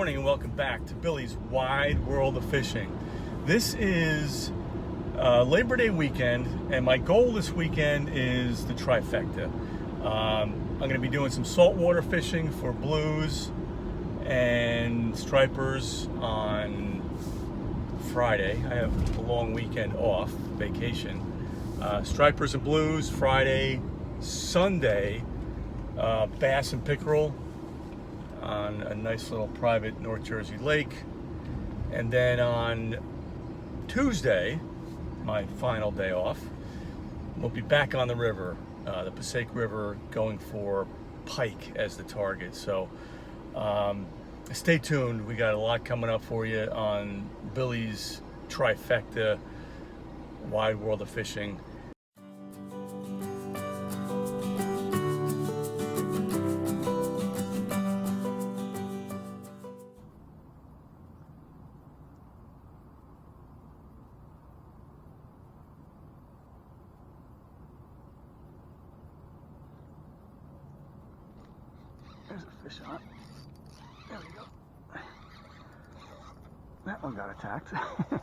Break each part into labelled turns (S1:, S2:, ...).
S1: morning and welcome back to Billy's Wide World of Fishing. This is Labor Day weekend, and my goal this weekend is the trifecta. I'm going to be doing some saltwater fishing for blues and stripers on Friday. I have a long weekend off, vacation. Stripers and blues Friday, Sunday, bass and pickerel on a nice little private North Jersey lake. And then on Tuesday, my final day off, we'll be back on the river, the Passaic River, going for pike as the target. So stay tuned. We got a lot coming up for you on Billy's Trifecta Wide World of Fishing.
S2: There's a fish on it. There we go. That one got attacked. There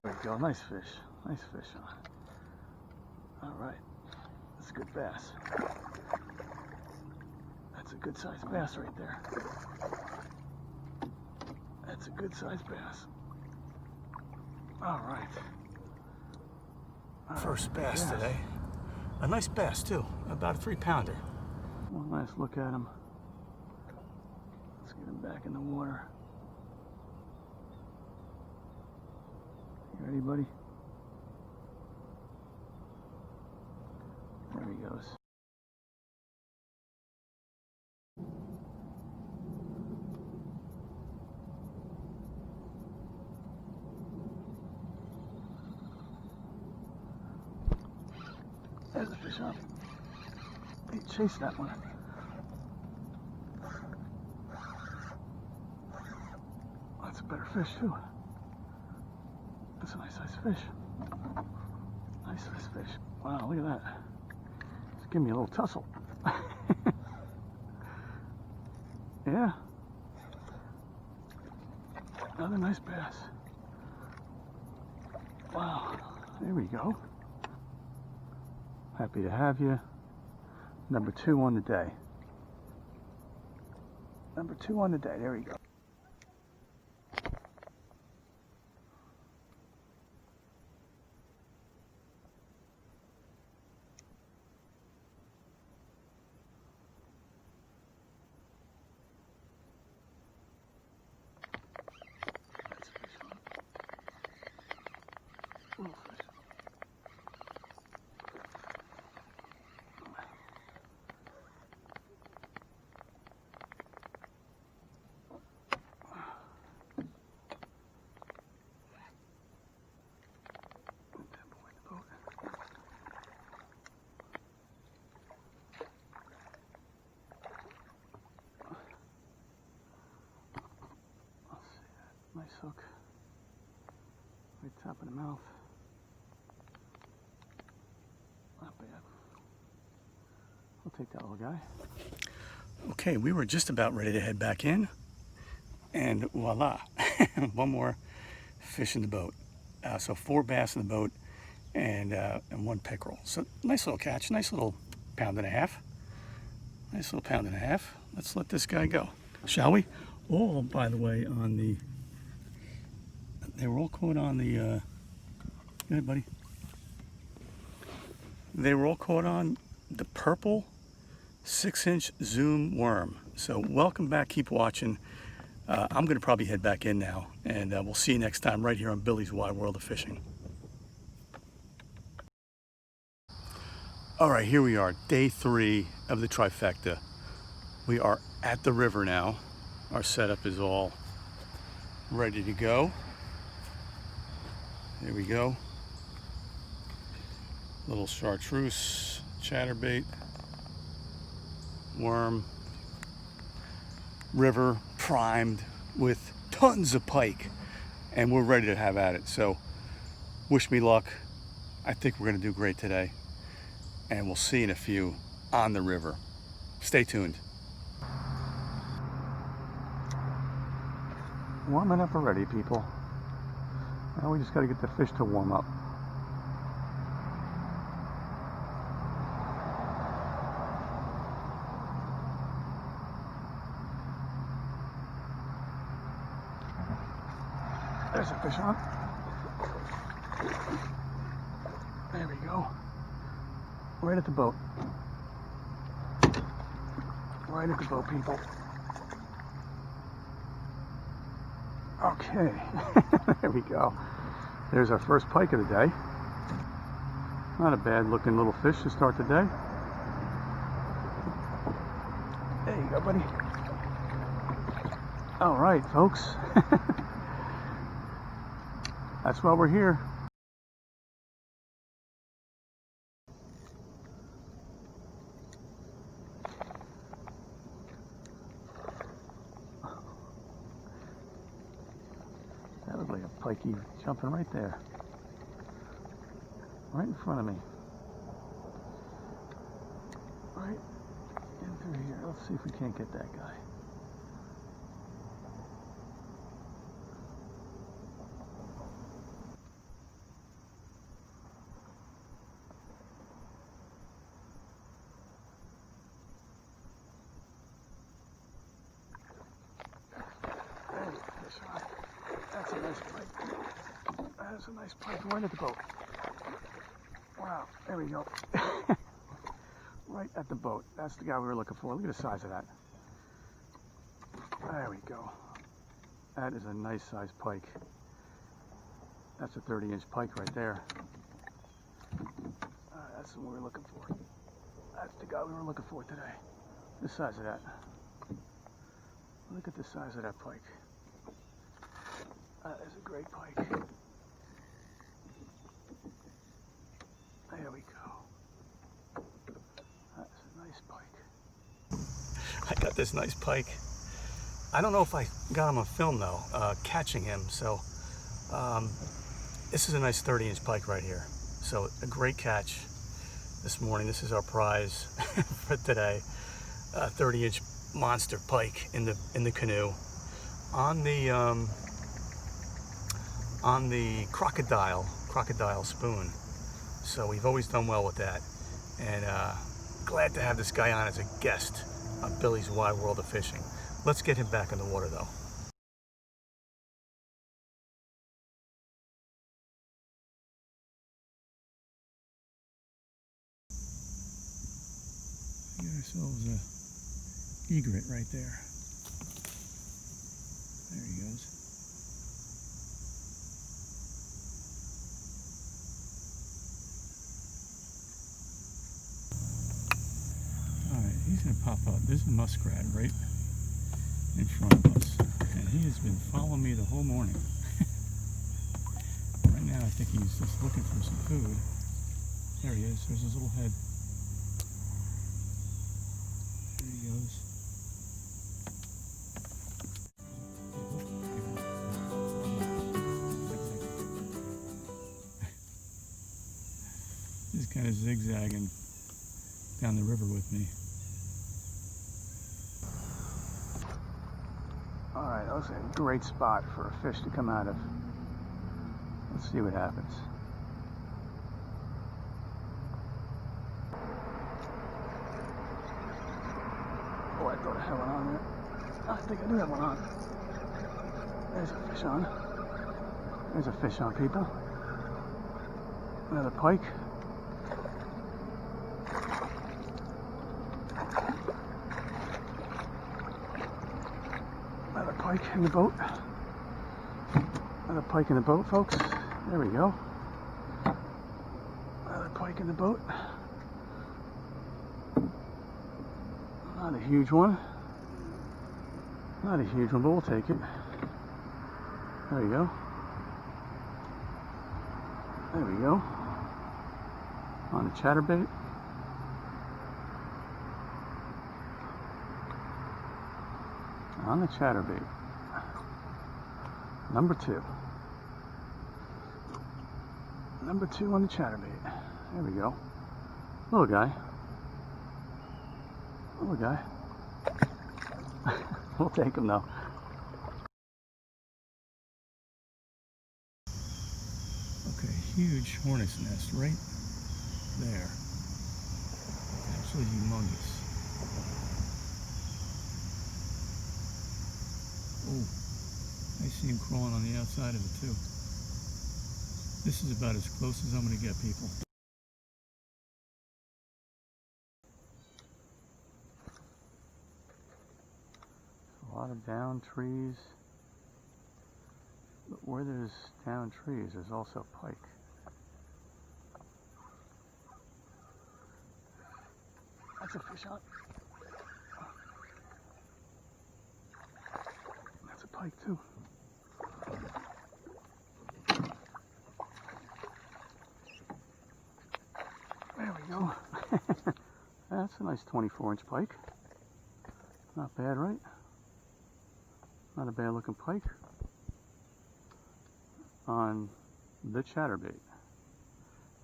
S2: we go. Nice fish. Nice fish on it. Alright. That's a good bass. That's a good sized bass right there. That's a good sized bass. Alright.
S1: First bass today. A nice bass too, about a 3-pounder.
S2: One last look at him. Let's get him back in the water. You ready, buddy? There he goes. There's the fish on. He chased that one. That's a better fish too. That's a nice sized fish. Nice sized fish. Wow, look at that. Just give me a little tussle. Yeah. Another nice bass. Wow. There we go. Happy to have you. Number 2 on the day. Number 2 on the day. There we go. That's a fish on it. Little fish. Nice hook, right top of the mouth. Not bad. I'll take that little guy.
S1: Okay, we were just about ready to head back in, and voila, one more fish in the boat. So 4 bass in the boat, and 1 pickerel. So nice little catch, nice little 1.5 pounds. Nice little 1.5 pounds. Let's let this guy go, shall we? All, by the way, on the. They were all caught on the, go ahead, buddy. They were all caught on the purple 6-inch zoom worm. So welcome back, keep watching. I'm gonna probably head back in now, and we'll see you next time right here on Billy's Wide World of Fishing. All right, here we are, day 3 of the trifecta. We are at the river now. Our setup is all ready to go. There we go. Little chartreuse, chatterbait, worm, river primed with tons of pike, and we're ready to have at it. So wish me luck. I think we're gonna do great today, and we'll see you in a few on the river. Stay tuned.
S2: Warming up already, people. Now we just got to get the fish to warm up. There's a fish on. There we go. Right at the boat. Right at the boat, people. Okay. There we go. There's our first pike of the day. Not a bad looking little fish to start the day. There you go, buddy. All right, folks. That's why we're here. That looked like a pikey jumping right there. Right in front of me. Right in through here. Let's see if we can't get that guy. That's a nice pike. That's a nice pike right at the boat. Wow, there we go. Right at the boat. That's the guy we were looking for. Look at the size of that. There we go. That is a nice sized pike. That's a 30-inch pike right there. That's the one we were looking for. That's the guy we were looking for today. The size of that. Look at the size of that pike. That is a great pike. There we go. That's a nice pike.
S1: I got this nice pike. I don't know if I got him on film though, catching him. So this is a nice 30-inch pike right here. So a great catch this morning. This is our prize for today. 30-inch monster pike in the canoe on the crocodile spoon. So we've always done well with that, and glad to have this guy on as a guest on Billy's Wide World of Fishing. Let's get him back in the water though.
S2: We got ourselves a egret right there. There he goes. Alright, he's going to pop up. There's a muskrat right in front of us. And he has been following me the whole morning. Right now I think he's just looking for some food. There he is. There's his little head. There he goes. He's kind of zigzagging down the river with me. Alright, that was a great spot for a fish to come out of. Let's see what happens. Oh, I thought I had one on there. I think I do have one on. There's a fish on. There's a fish on, people. Another pike. Another pike in the boat. Another pike in the boat, folks. There we go. Another pike in the boat. Not a huge one. Not a huge one, but we'll take it. There we go. There we go. On the chatterbait. On the chatterbait. Number 2. Number 2 on the chatterbait. There we go. Little guy. Little guy. We'll take him though.
S1: Okay, huge hornet's nest right there. Absolutely humongous. Oh, I see him crawling on the outside of it too. This is about as close as I'm going to get, people.
S2: A lot of down trees. But where there's down trees, there's also pike. That's a fish on. That's a pike too. There we go. That's a nice 24-inch pike. Not bad, right? Not a bad looking pike on the chatterbait.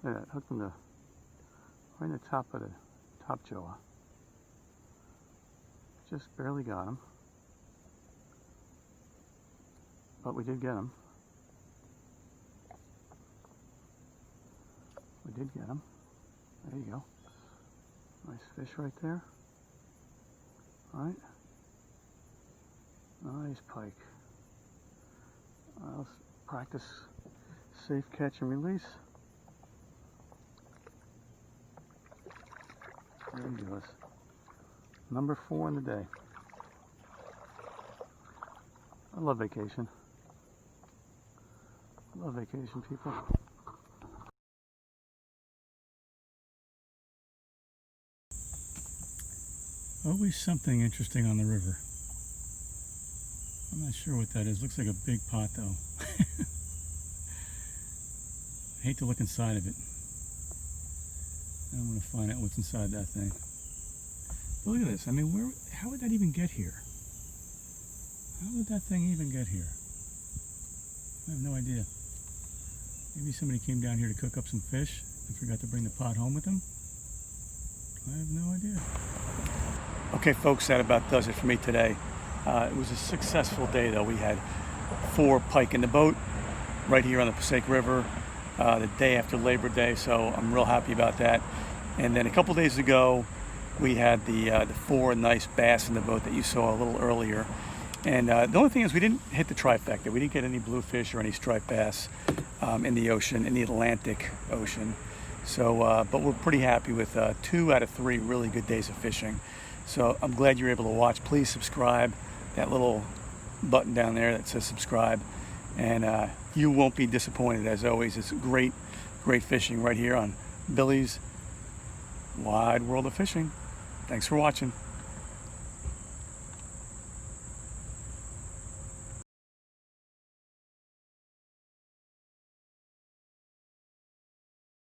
S2: Look at that, hooked in the right in the top of the top jaw. Just barely got him, but we did get him. We did get him. There you go. Nice fish right there. All right. Nice pike. Let's practice safe catch and release. There he goes. Number 4 in the day. I love vacation. I love vacation, people.
S1: Always something interesting on the river. I'm not sure what that is. Looks like a big pot though. I hate to look inside of it. I want to find out what's inside that thing. But look at this. I mean, how would that even get here? How would that thing even get here? I have no idea. Maybe somebody came down here to cook up some fish and forgot to bring the pot home with them. I have no idea. Okay folks, that about does it for me today. It was a successful day though. We had 4 pike in the boat right here on the Passaic River the day after Labor Day, so I'm real happy about that. And then a couple days ago we had the 4 nice bass in the boat that you saw a little earlier. And the only thing is we didn't hit the trifecta. We didn't get any bluefish or any striped bass in the ocean, in the Atlantic Ocean. So, but we're pretty happy with 2 out of 3 really good days of fishing. So I'm glad you're able to watch. Please subscribe. That little button down there that says subscribe. And you won't be disappointed. As always, it's great fishing right here on Billy's Wide World of Fishing. Thanks for watching.